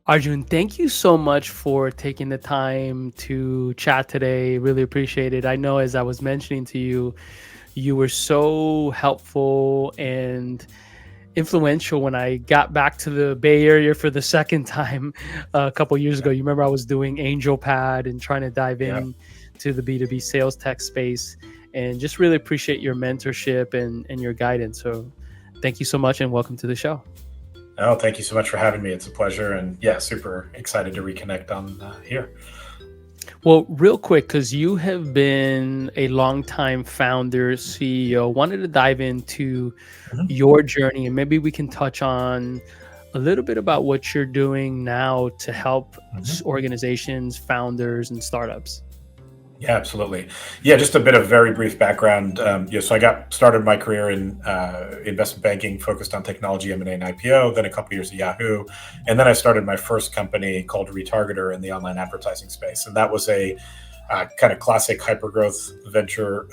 Arjun, thank you so much for taking the time to chat today. Really appreciate it. I know, as I was mentioning to you, you were so helpful and influential when I got back to the Bay Area for the second time a couple years ago. Yeah. You remember I was doing Angel Pad and trying to dive Yeah. in to the B2B sales tech space, and just really appreciate your mentorship and your guidance. So thank you so much and welcome to the show. Oh, thank you so much for having me. It's a pleasure. And yeah, super excited to reconnect on here. Well, real quick, because you have been a longtime founder, CEO, wanted to dive into Mhm. your journey and maybe we can touch on a little bit about what you're doing now to help Mhm. organizations, founders, and startups. Yeah, absolutely. Yeah, just a bit of very brief background. So I got started my career in investment banking, focused on technology, M&A, and IPO. Then a couple years at Yahoo, and then I started my first company called Retargeter in the online advertising space, and that was a kind of classic hypergrowth venture,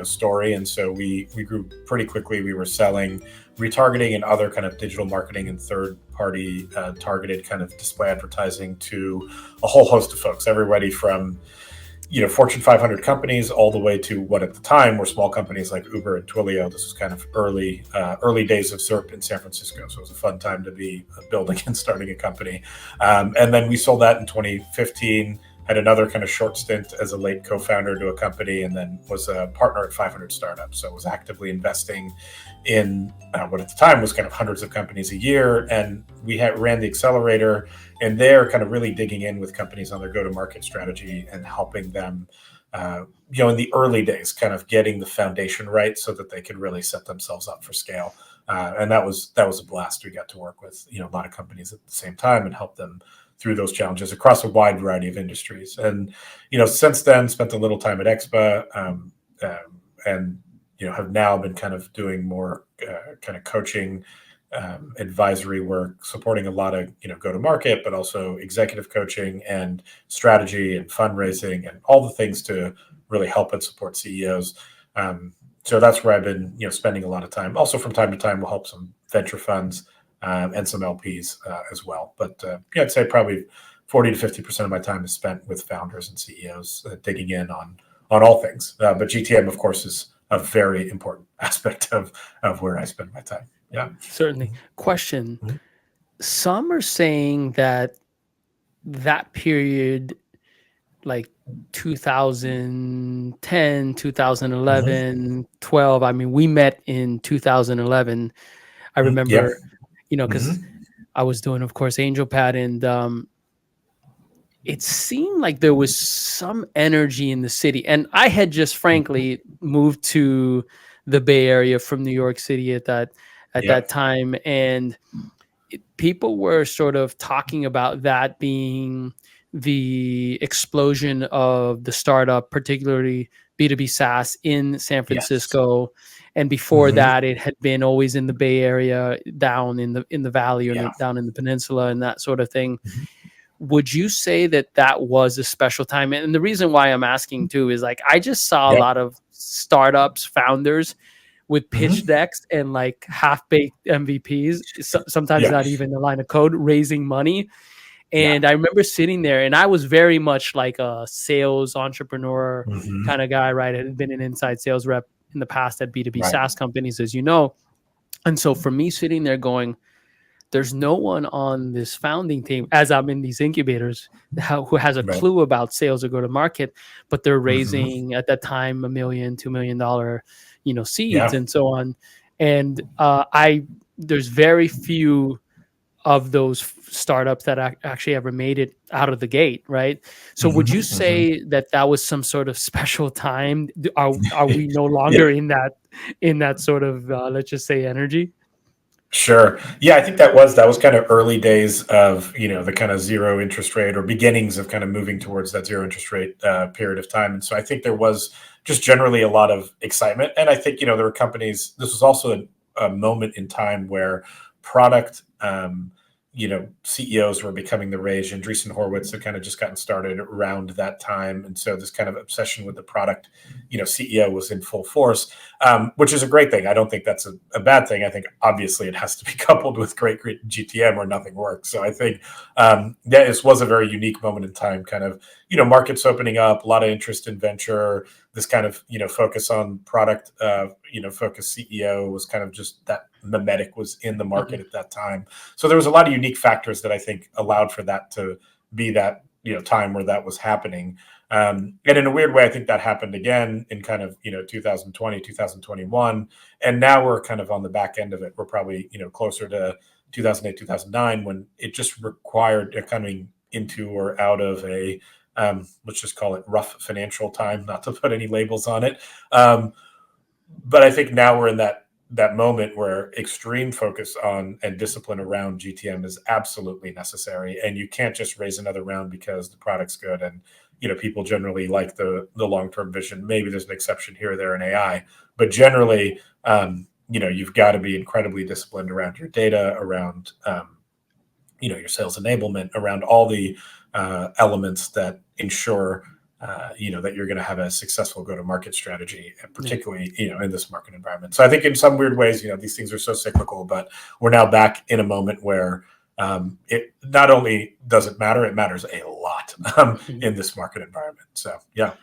story. And so we grew pretty quickly. We were selling retargeting and other kind of digital marketing and third party targeted kind of display advertising to a whole host of folks, everybody from Fortune 500 companies all the way to what at the time were small companies like Uber and Twilio. This was kind of early days of SERP in San Francisco, so it was a fun time to be building and starting a company. And then we sold that in 2015. Had another kind of short stint as a late co-founder to a company, and then was a partner at 500 startups. So I was actively investing in what at the time was kind of hundreds of companies a year, and we ran the accelerator, and they're kind of really digging in with companies on their go-to-market strategy and helping them, in the early days, kind of getting the foundation right so that they could really set themselves up for scale. And that was a blast. We got to work with a lot of companies at the same time and help them through those challenges across a wide variety of industries. And since then, spent a little time at Expa, and have now been kind of doing more kind of coaching, advisory work, supporting a lot of go to market, but also executive coaching and strategy and fundraising and all the things to really help and support CEOs. So that's where I've been spending a lot of time. Also, from time to time, we'll help some venture funds and some LPs as well. But I'd say probably 40 to 50% of my time is spent with founders and CEOs, digging in on all things. But GTM, of course, is a very important aspect of where I spend my time. Yeah. Certainly. Question. Mhm. Some are saying that that period, like 2010, Mhm. 2011, 12, I mean, we met in 2011. I Mhm. Yeah. remember, because Mhm. I was doing, of course, Angel Pad, and it seemed like there was some energy in the city. And I had just frankly moved to the Bay Area from New York City at that Yep. time, and people were sort of talking about that being the explosion of the startup, particularly B2B SaaS in San Yes. Francisco. And before Mhm. that, it had been always in the Bay Area, down in the valley, or Yeah. down in the peninsula, and that sort of thing. Mhm. Would you say that that was a special time? And the reason why I'm asking too is, like, I just saw a Yep. lot of startups, founders with pitch Mhm. decks and like half baked MVPs, sometimes Yeah. not even a line of code, raising money. Yeah. And I remember sitting there, and I was very much like a sales entrepreneur Mhm. kind of guy, right? I had been an inside sales rep in the past at B2B Right. SaaS companies, as you know. And so for me sitting there going, there's no one on this founding team, as I'm in these incubators, who has a Right. clue about sales or go to market, but they're Mhm. raising at that time $1 million, $2 million, seeds Yeah. and so on. And I there's very few of those startups that actually ever made it out of the gate, right? So would you Mhm. Mhm. say that that was some sort of special time? Are we no Yeah. longer in that sort of, let's just say, energy? Sure. Yeah, I think that was kind of early days of the kind of zero interest rate, or beginnings of kind of moving towards that zero interest rate period of time. And so I think there was just generally a lot of excitement. And I think there were companies. This was also a moment in time where product, CEOs were becoming the rage, and Andreessen Horowitz had kind of just gotten started around that time. And so this kind of obsession with the product, CEO was in full force, which is a great thing. I don't think that's a bad thing. I think obviously it has to be coupled with great GTM or nothing works. So I think this was a very unique moment in time, kind of, markets opening up, a lot of interest in venture, this kind of, focus on product, focus CEO was kind of just that mimetic was in the market at that time. So there was a lot of unique factors that I think allowed for that to be that, time where that was happening. And in a weird way, I think that happened again in kind of, 2020, 2021. And now we're kind of on the back end of it. We're probably, closer to 2008, 2009, when it just required coming into or out of a, let's just call it rough financial time, not to put any labels on it. But I think now we're in that moment where extreme focus on and discipline around GTM is absolutely necessary. And you can't just raise another round because the product's good and, people generally like the long-term vision. Maybe there's an exception here or there in AI, but generally, you've got to be incredibly disciplined around your data, around, your sales enablement, around all the elements that ensure that you're going to have a successful go-to-market strategy, and particularly, in this market environment. So I think in some weird ways, these things are so cyclical, but we're now back in a moment where it not only does it matter, it matters a lot in this market environment. So, yeah.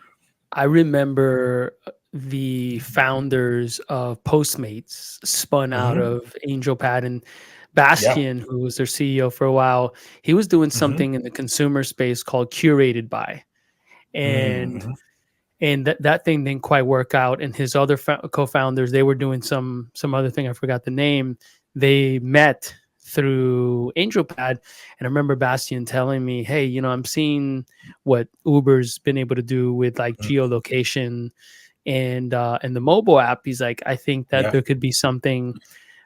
I remember the founders of Postmates spun out of AngelPad, and Bastian, who was their CEO for a while, he was doing something in the consumer space called Curated By. And that thing didn't quite work out. And his other co-founders, they were doing some other thing. I forgot the name. They met through AngelPad. And I remember Bastian telling me, hey, I'm seeing what Uber's been able to do with like geolocation and the mobile app. He's like, I think that there could be something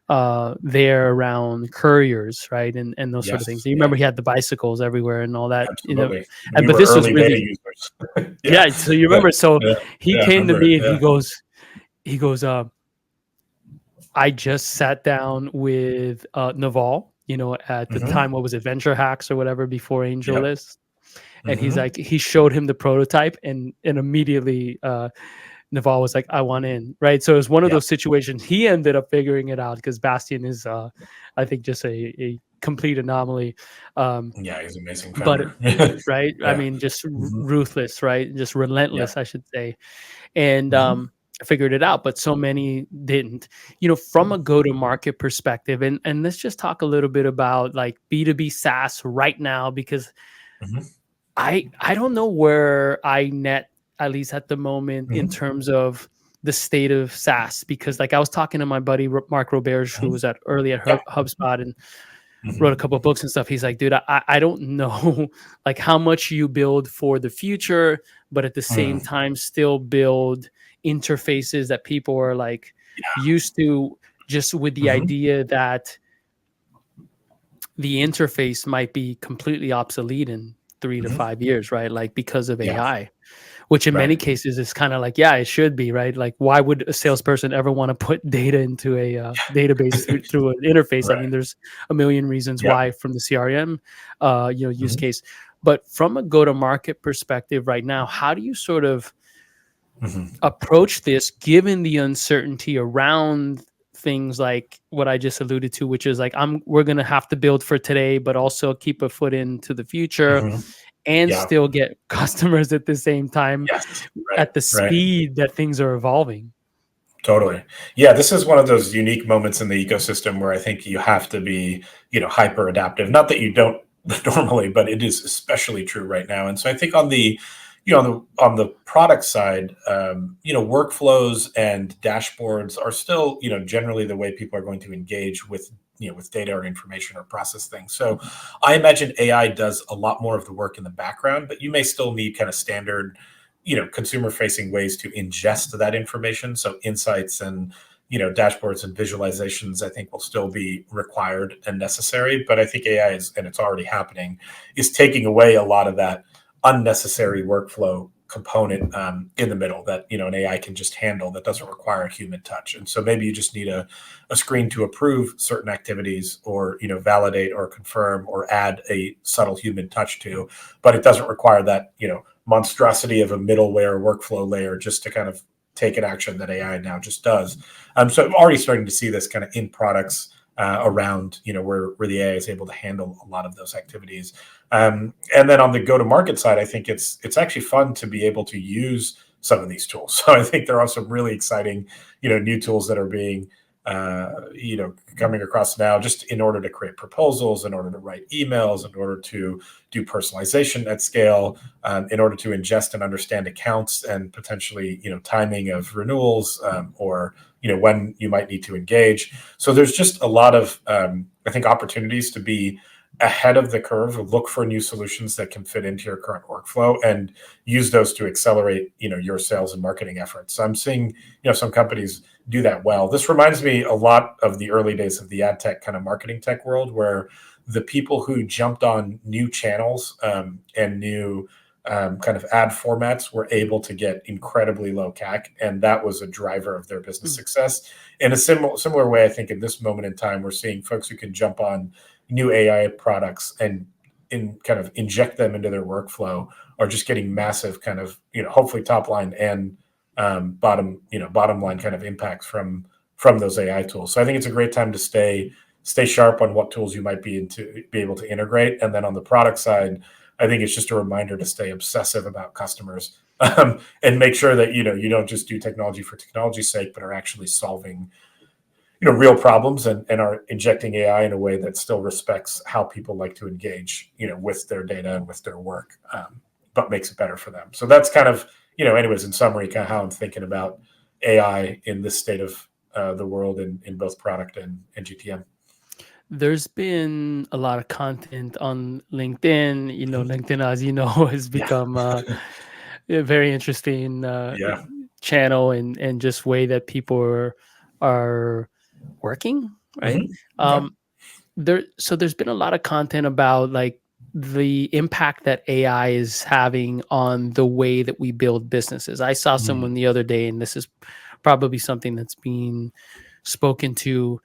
there around couriers, right? And those sort of things. You remember he had the bicycles everywhere and all that. Absolutely. And but this was really users. So you remember, he came to me and he goes, I just sat down with Naval, at the time, what was it, Venture Hacks or whatever, before AngelList. And he's like, he showed him the prototype and immediately Naval was like, I want in, right? So it was one of those situations. He ended up figuring it out because Bastian is, I think, just a complete anomaly. He's an amazing founder. But, right? I mean, just ruthless, right? Just relentless, I should say. And figured it out, but so many didn't. From a go-to-market perspective, and let's just talk a little bit about like B2B SaaS right now, because I don't know where I net, at least at the moment, in terms of the state of SaaS, because like I was talking to my buddy Mark Roberge, who was early at HubSpot and wrote a couple of books and stuff. He's like, dude, I don't know like how much you build for the future, but at the same time still build interfaces that people are like used to, just with the idea that the interface might be completely obsolete in 3 to 5 years, right? Like because of AI, which in many cases is kind of like, it should be, right? Like, why would a salesperson ever want to put data into a database through an interface? I mean, there's a million reasons why from the CRM, use case. But from a go-to-market perspective right now, how do you sort of approach this, given the uncertainty around things like what I just alluded to, which is like, we're going to have to build for today, but also keep a foot into the future and still get customers at the same time at the speed that things are evolving. Totally. Yeah, this is one of those unique moments in the ecosystem where I think you have to be, hyper adaptive. Not that you don't normally, but it is especially true right now. And so I think on the product side, workflows and dashboards are still, generally the way people are going to engage with data or information or process things. So I imagine AI does a lot more of the work in the background, but you may still need kind of standard, consumer facing ways to ingest that information. So insights and, dashboards and visualizations, I think will still be required and necessary. But I think AI and it's already happening, is taking away a lot of that unnecessary workflow component in the middle that an AI can just handle that doesn't require a human touch. And so maybe you just need a screen to approve certain activities, or validate or confirm or add a subtle human touch to, but it doesn't require that monstrosity of a middleware workflow layer just to kind of take an action that AI now just does. So I'm already starting to see this kind of in products around where the AI is able to handle a lot of those activities. And then on the go-to-market side, I think it's actually fun to be able to use some of these tools. So I think there are some really exciting new tools that are being coming across now, just in order to create proposals, in order to write emails, in order to do personalization at scale, in order to ingest and understand accounts and potentially timing of renewals, or when you might need to engage. So there's just a lot of I think opportunities to be ahead of the curve, look for new solutions that can fit into your current workflow, and use those to accelerate your sales and marketing efforts. So I'm seeing some companies do that well. This reminds me a lot of the early days of the ad tech kind of marketing tech world, where the people who jumped on new channels and new kind of ad formats were able to get incredibly low CAC, and that was a driver of their business success. In a similar way, I think in this moment in time, we're seeing folks who can jump on new AI products and kind of inject them into their workflow are just getting massive kind of hopefully top line and bottom line kind of impacts from those AI tools. So I think it's a great time to stay sharp on what tools you might be able to integrate. And then on the product side, I think it's just a reminder to stay obsessive about customers, and make sure that you don't just do technology for technology's sake, but are actually solving real problems, and are injecting AI in a way that still respects how people like to engage with their data and with their work, but makes it better for them. So that's kind of anyways, in summary, kind of how I'm thinking about AI in this state of the world in both product and GTM. There's been a lot of content on LinkedIn. LinkedIn, as you know, has Yeah. become a very interesting Yeah. channel, and just way that people are working, right? Yeah. So there's been a lot of content about like the impact that AI is having on the way that we build businesses. I saw Mm. someone the other day, and this is probably something that's being spoken to,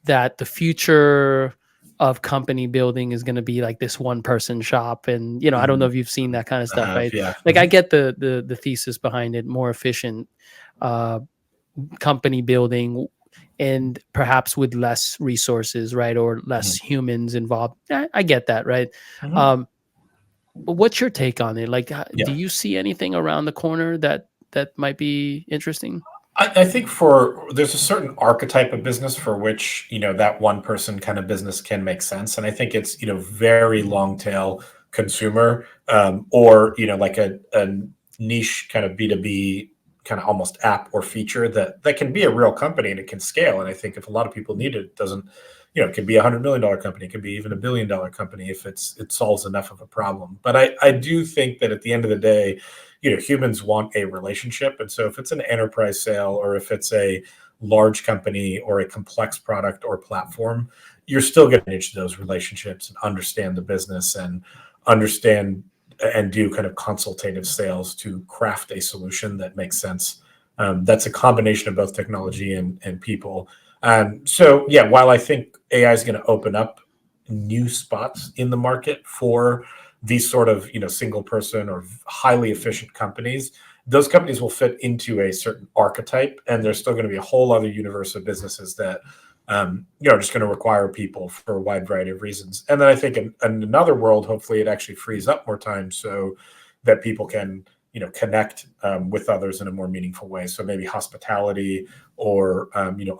that the future of company building is going to be like this one person shop. And I don't know Mm. if you've seen that kind of I stuff, have, right? yeah. Like I get the thesis behind it, more efficient uh company building, and perhaps with less resources, right, or less Mhm. humans involved. I get that, right? Mhm. um but what's your take on it? Like, do Yeah. you see anything around the corner that might be interesting? I think there's a certain archetype of business for which that one person kind of business can make sense, and I think it's very long tail consumer, or like a niche kind of B2B kind of almost app or feature that can be a real company and it can scale. And I think if a lot of people need it, it doesn't it could be $100 million company, it could be even $1 billion company if it solves enough of a problem. But I do think that at the end of the day, humans want a relationship. And so if it's an enterprise sale, or if it's a large company or a complex product or platform, you're still going to manage those relationships and understand the business and understand and do kind of consultative sales to craft a solution that makes sense. That's a combination of both technology and people. So yeah, while I think AI is going to open up new spots in the market for these sort of single person or highly efficient companies, those companies will fit into a certain archetype, and there's still going to be a whole other universe of businesses that are just going to require people for a wide variety of reasons. And then I think in another world, hopefully it actually frees up more time so that people can connect with others in a more meaningful way. So maybe hospitality, or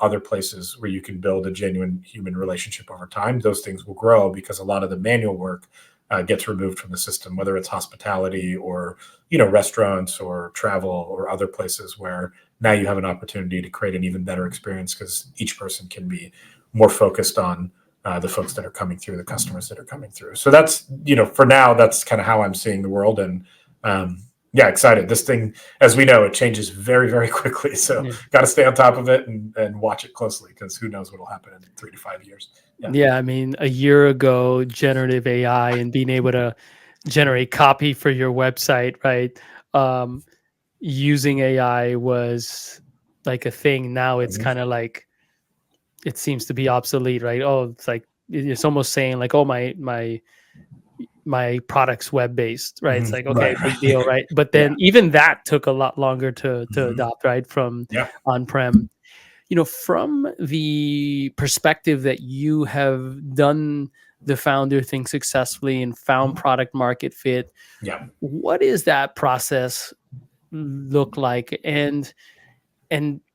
other places where you can build a genuine human relationship over time. Those things will grow because a lot of the manual work gets removed from the system, whether it's hospitality or restaurants or travel or other places where now you have an opportunity to create an even better experience because each person can be more focused on the folks that are coming through, the customers that are coming through. So that's for now, that's kind of how I'm seeing the world. And yeah, excited. This thing, as we know, it changes very, very quickly. So Yeah. got to stay on top of it and watch it closely, because who knows what will happen in 3 to 5 years. Yeah. Yeah, I mean, a year ago, generative AI and being able to generate copy for your website, right? um, using AI was like a thing. Now it's Mhm. kind of like it seems to be obsolete, right? Oh, it's like it's almost saying like, oh, my product's web based, right? It's Mhm. like, okay, Right, big deal, right. right? But Yeah. then even that took a lot longer to Mhm. adopt, right? From Yeah. on prem. From the perspective that you have done the founder thing successfully and found Mhm. product market fit, Yeah. what is that process look like? And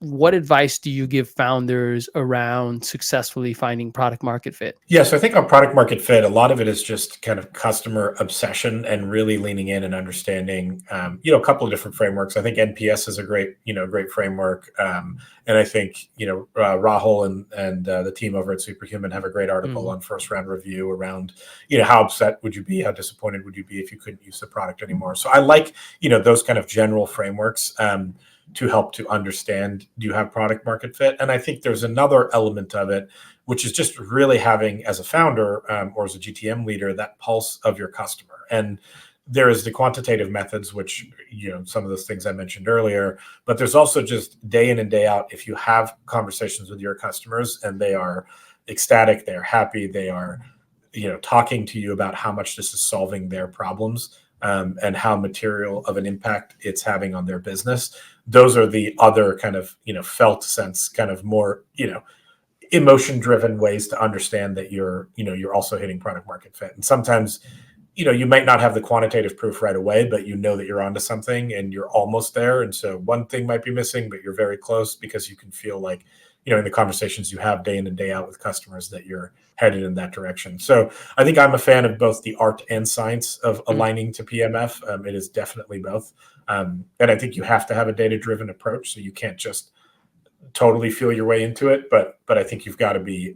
what advice do you give founders around successfully finding product market fit? Yeah, so I think on product market fit, a lot of it is just kind of customer obsession and really leaning in and understanding, a couple of different frameworks. I think NPS is a great framework, and I think Rahul and the team over at Superhuman have a great article Mhm. on first round review around, how upset would you be, how disappointed would you be if you couldn't use the product anymore. So I like those kind of general frameworks. To help to understand, do you have product market fit? And I think there's another element of it, which is just really having, as a founder or as a GTM leader, that pulse of your customer. And there is the quantitative methods, which, some of those things I mentioned earlier, but there's also just day in and day out, if you have conversations with your customers and they are ecstatic, they're happy, they are, talking to you about how much this is solving their problems, and how material of an impact it's having on their business. Those are the other kind of, felt sense, kind of more, emotion driven ways to understand that you're also hitting product market fit. And sometimes you might not have the quantitative proof right away, but you know that you're onto something and you're almost there. And so one thing might be missing, but you're very close, because you can feel like, in the conversations you have day in and day out with customers, that you're headed in that direction. So I think I'm a fan of both the art and science of Mhm. aligning to PMF. It is definitely both. And I think you have to have a data driven approach. So you can't just totally feel your way into it, but I think you've got to be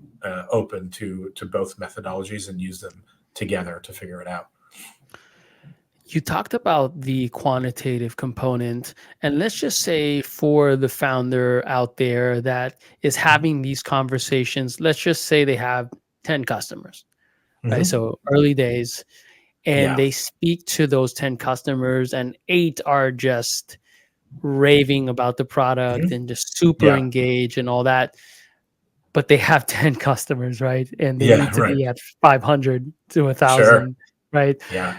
open to both methodologies and use them together to figure it out. You talked about the quantitative component, and let's just say for the founder out there that is having these conversations, let's just say they have 10 customers, right? Mm-hmm. So early days, and Yeah. they speak to those 10 customers, and eight are just raving about the product Mm-hmm. and just super Yeah. engaged and all that. But they have 10 customers, right? And they Yeah. need to Right. be at 500 to Sure. 1,000, right? Yeah.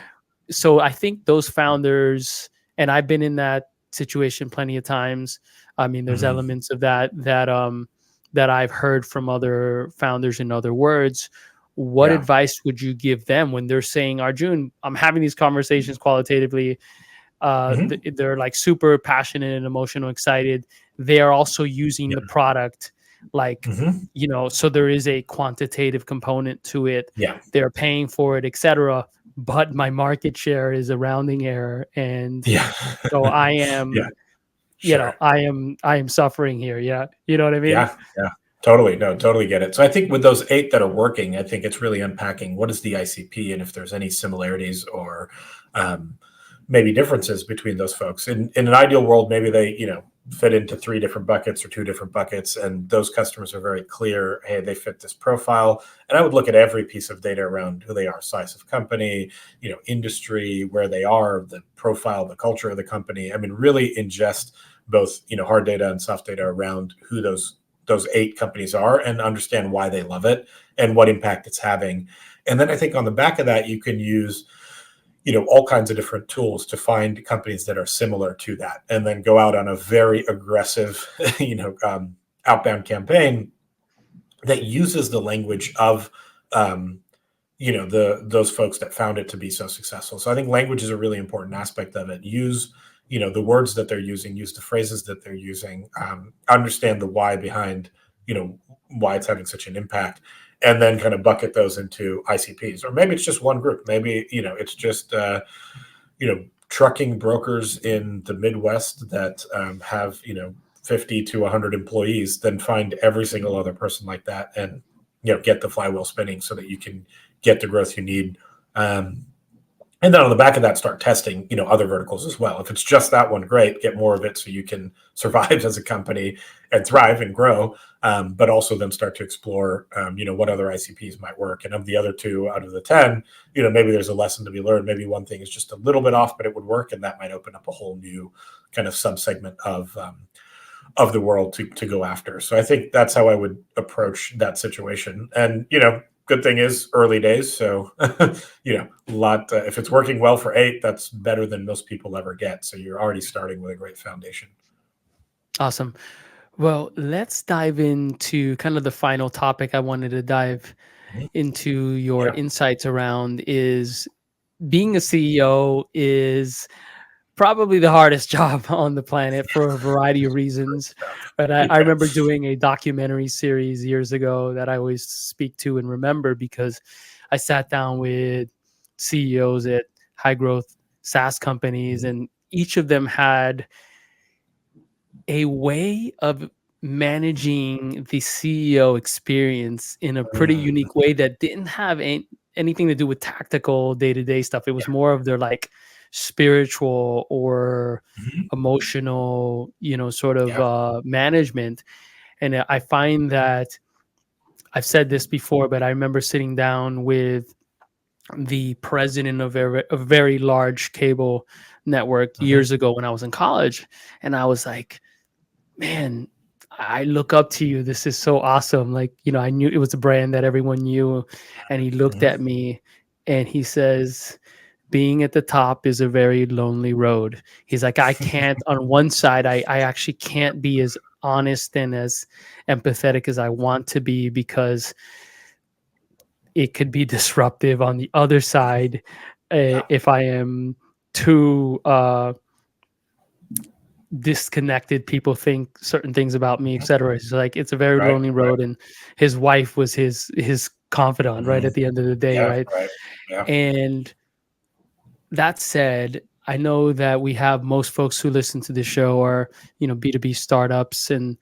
So I think those founders, and I've been in that situation plenty of times. I mean, there's Mm-hmm. elements of that I've heard from other founders in other words. What Yeah. advice would you give them when they're saying, Arjun, I'm having these conversations qualitatively. Mm-hmm. They're like super passionate and emotional, excited. They are also using Yeah. the product, like, Mm-hmm. so there is a quantitative component to it. Yeah. They're paying for it, etc. But my market share is a rounding error, and Yeah. so Yeah. Sure. I am suffering here. Yeah, you know what I mean. Yeah. Yeah. Totally. No, totally get it. So I think with those eight that are working, I think it's really unpacking what is the ICP and if there's any similarities or um, maybe differences between those folks. In an ideal world, maybe they, fit into three different buckets or two different buckets, and those customers are very clear. Hey, they fit this profile. And I would look at every piece of data around who they are, size of company, industry, where they are, the profile, the culture of the company. I mean, really ingest both, hard data and soft data around who those eight companies are and understand why they love it and what impact it's having. And then I think on the back of that, you can use all kinds of different tools to find companies that are similar to that, and then go out on a very aggressive, outbound campaign that uses the language of, um, those folks that found it to be so successful. So I think language is a really important aspect of it. Use the words that they're using, use the phrases that they're using, understand the why behind why it's having such an impact, and then kind of bucket those into ICPs. Or maybe it's just one group. Maybe it's just trucking brokers in the Midwest that have 50 to 100 employees. Then find every single other person like that, and get the flywheel spinning so that you can get the growth you need. Um, And then on the back of that, start testing, other verticals as well. If it's just that one, great, get more of it so you can survive as a company and thrive and grow. But also then start to explore, what other ICPs might work. And of the other two out of the 10, maybe there's a lesson to be learned. Maybe one thing is just a little bit off, but it would work. And that might open up a whole new kind of subsegment of the world to go after. So I think that's how I would approach that situation. And, good thing is early days. So, a lot, if it's working well for 8, that's better than most people ever get. So you're already starting with a great foundation. Awesome. Well, let's dive into kind of the final topic I wanted to dive Mhm. into your Yeah. insights around is being a CEO is probably the hardest job on the planet for a variety of reasons. Stuff. But I Yeah. remember doing a documentary series years ago that I always speak to and remember because I sat down with CEOs at high growth SaaS companies, Mhm. and each of them had a way of managing the CEO experience in a pretty Mhm. unique way that didn't have anything to do with tactical day-to-day stuff. It was more of their like spiritual or Mhm. emotional, sort of Yeah. management. And I find that I've said this before, but I remember sitting down with the president of a very large cable network Mhm. years ago when I was in college. And I was like, man, I look up to you. This is so awesome. Like, I knew it was a brand that everyone knew. And he looked Mhm. at me and he says, being at the top is a very lonely road. He's like, I can't, on one side, I actually can't be as honest and as empathetic as I want to be because it could be disruptive on the other side Yeah. if I am too disconnected, people think certain things about me, Mhm. etc. It's like it's a very Right. lonely Right. road, and his wife was his confidant, right, Mhm. at the end of the day, Yeah. right? Right. Yeah. And that said, I know that we have most folks who listen to the show are, B2B startups and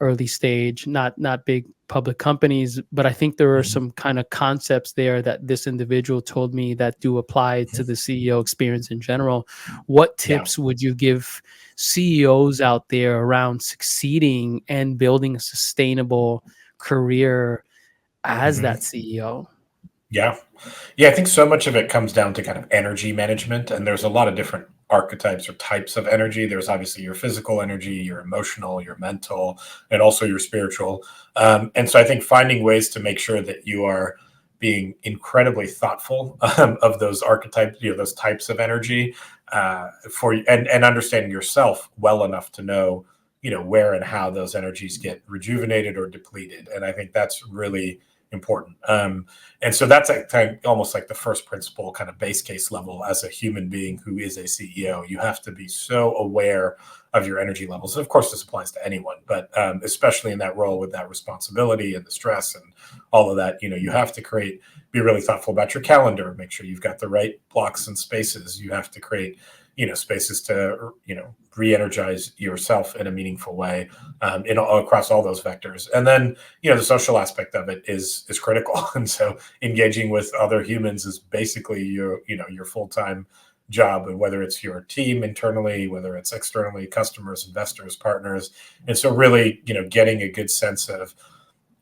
early stage, not big public companies. But I think there are Mhm. some kind of concepts there that this individual told me that do apply to Mhm. the CEO experience in general. What Yeah. tips would you give CEOs out there around succeeding and building a sustainable career as Mhm. that CEO? Yeah. Yeah, I think so much of it comes down to kind of energy management, and there's a lot of different archetypes or types of energy. There's obviously your physical energy, your emotional, your mental, and also your spiritual. And so I think finding ways to make sure that you are being incredibly thoughtful of those archetypes, those types of energy, and understanding yourself well enough to know, where and how those energies get rejuvenated or depleted. And I think that's really important. And so that's like almost like the first principle, kind of base case level as a human being who is a CEO. You have to be so aware of your energy levels. Of course, this applies to anyone, but especially in that role with that responsibility and the stress and all of that, you have to be really thoughtful about your calendar, make sure you've got the right blocks and spaces. You have to create, spaces to, re-energize yourself in a meaningful way across all those vectors. And then, the social aspect of it is critical. And so engaging with other humans is basically your full-time job, and whether it's your team internally, whether it's externally, customers, investors, partners. And so really, getting a good sense of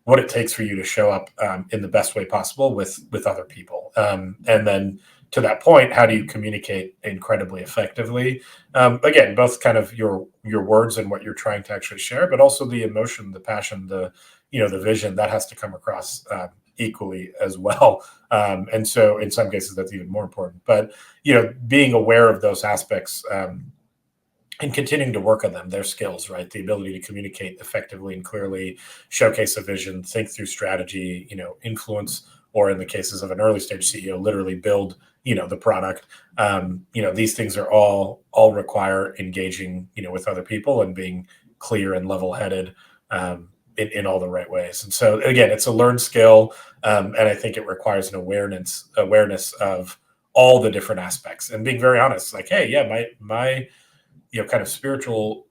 what it takes for you to show up in the best way possible with other people. And then to that point, how do you communicate incredibly effectively? Again, both kind of your words and what you're trying to actually share, but also the emotion, the passion, the vision that has to come across equally as well. And so in some cases that's even more important. But being aware of those aspects, and continuing to work on them, their skills, right? The ability to communicate effectively and clearly, showcase a vision, think through strategy, influence, or in the cases of an early stage CEO, literally build, the product. These things are all require engaging, with other people and being clear and level headed. In all the right ways. And so again, it's a learned skill, and I think it requires an awareness of all the different aspects and being very honest. Like, hey, yeah, my kind of spiritual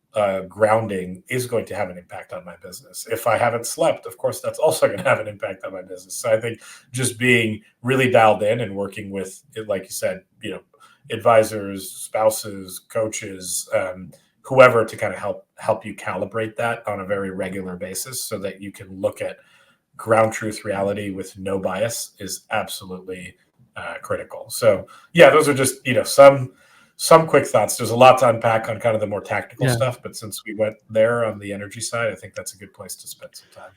grounding is going to have an impact on my business. If I haven't slept, of course, that's also going to have an impact on my business. So I think just being really dialed in and working with, like you said, advisors, spouses, coaches, whoever, to kind of help you calibrate that on a very regular basis, so that you can look at ground truth reality with no bias, is absolutely critical. So yeah, those are just some quick thoughts. There's a lot to unpack on kind of the more tactical Yeah. stuff, but since we went there on the energy side, I think that's a good place to spend some time.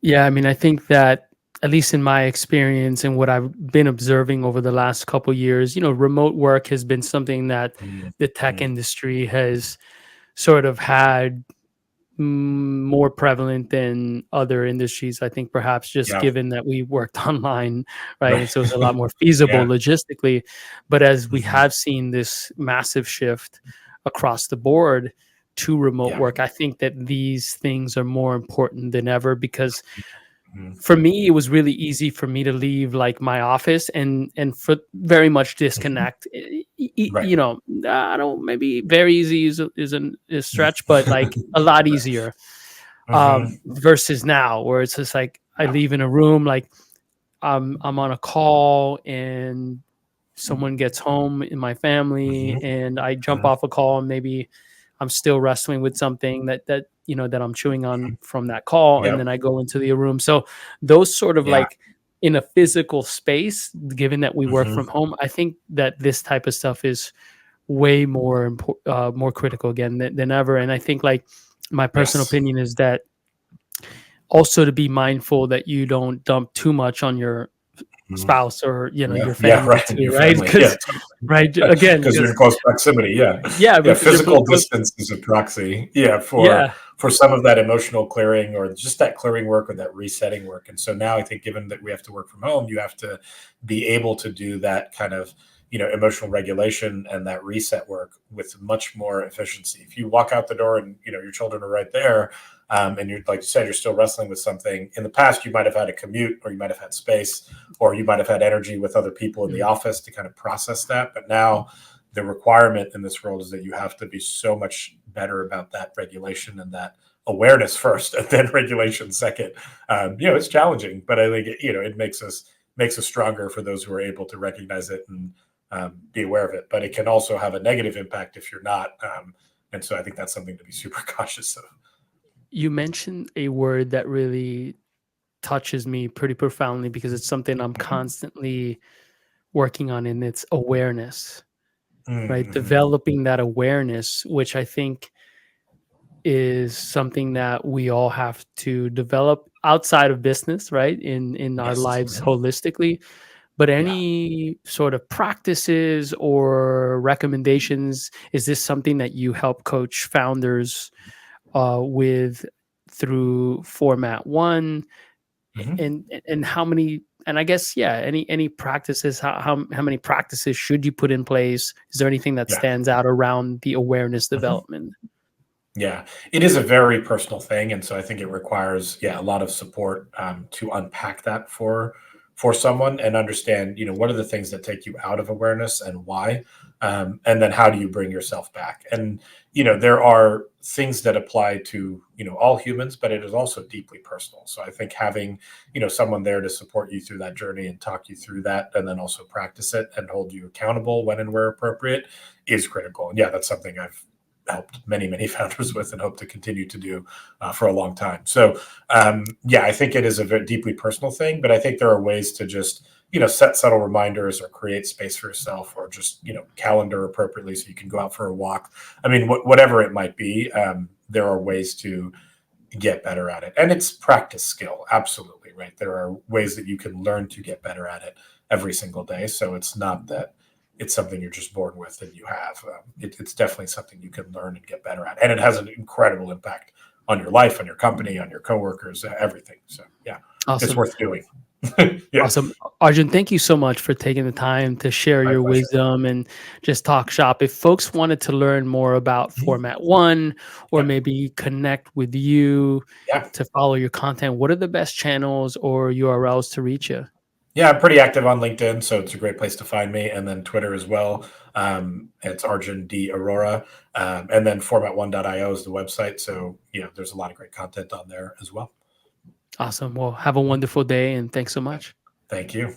Yeah, I mean, I think that at least in my experience and what I've been observing over the last couple years, remote work has been something that the tech Mm-hmm. industry has sort of had more prevalent than other industries. I think perhaps just Yeah. given that we worked online, right? And Right. so it's a lot more feasible Yeah. logistically. But as we Mm-hmm. have seen this massive shift across the board to remote Yeah. work, I think that these things are more important than ever, because Mm-hmm. for me it was really easy for me to leave like my office and for very much Mm-hmm. disconnect. Right. I don't, maybe very easy is a stretch, but like a lot easier Mm-hmm. versus now, where it's just like I Yeah. leave in a room, like I'm on a call and someone gets home in my family Mm-hmm. and I jump Mm-hmm. off a call and maybe I'm still wrestling with something that I'm chewing on from that call, and Yep. then I go into the room. So those sort of Yeah. like in a physical space, given that we work Mm-hmm. from home, I think that this type of stuff is way more critical again than ever. And I think like my personal Yes. opinion is that also to be mindful that you don't dump too much on your Mhm. spouse or Yeah, your yeah, family right, and too, your right? family, yeah, Because right, again, because you're in because close proximity, yeah. yeah, Yeah, because you're both physical close. distance is a proxy, yeah, Yeah. for some of that emotional clearing, or just that clearing work, or that resetting work. And so now I think, given that we have to work from home, you have to be able to do that kind of, emotional regulation and that reset work with much more efficiency. If you walk out the door and, your children are right there, and you're, like you said, you're still wrestling with something. In the past, you might have had a commute, or you might have had space, or you might have had energy with other people in the Mm. office to kind of process that. But now the requirement in this world is that you have to be so much better about that regulation and that awareness first, and then regulation second. It's challenging, but I think it makes us stronger for those who are able to recognize it and be aware of it. But it can also have a negative impact if you're not. And so I think that's something to be super cautious of. You mentioned a word that really touches me pretty profoundly because it's something I'm Mhm. constantly working on, and it's awareness, right? Mm-hmm. Developing that awareness, which I think is something that we all have to develop outside of business, right? In our Yes. lives holistically. But Yeah. any sort of practices or recommendations, is this something that you help coach founders with through Format One? Hmm. And how many? And I guess, yeah, any practices? How many practices should you put in place? Is there anything that Yeah. stands out around the awareness Mhm. development? Yeah, it is a very personal thing, and so I think it requires, yeah, a lot of support to unpack that for someone, and understand, what are the things that take you out of awareness and why, and then how do you bring yourself back? And there are things that apply to all humans, but it is also deeply personal. So I think having someone there to support you through that journey and talk you through that, and then also practice it and hold you accountable when and where appropriate, is critical. And yeah, that's something I've helped many, many founders with, and hope to continue to do for a long time. So, yeah, I think it is a very deeply personal thing, but I think there are ways to just, set subtle reminders, or create space for yourself, or just, calendar appropriately so you can go out for a walk. I mean, whatever it might be, there are ways to get better at it. And it's practice skill. Absolutely. Right. There are ways that you can learn to get better at it every single day. So it's not that it's something you're just born with and you have. It's definitely something you can learn and get better at. And it has an incredible impact on your life, on your company, on your coworkers, everything. So, yeah, it's Awesome. worth doing. Yeah. Awesome. Arjun, thank you so much for taking the time to share My your pleasure. wisdom and just talk shop. If folks wanted to learn more about Mhm. Format One, or Yeah. maybe connect with you Yeah. to follow your content, what are the best channels or URLs to reach you? Yeah, I'm pretty active on LinkedIn, so it's a great place to find me, and then Twitter as well. It's Arjun D Arora, and then format1.io is the website. So there's a lot of great content on there as well. Awesome. Well, have a wonderful day and thanks so much. Thank you.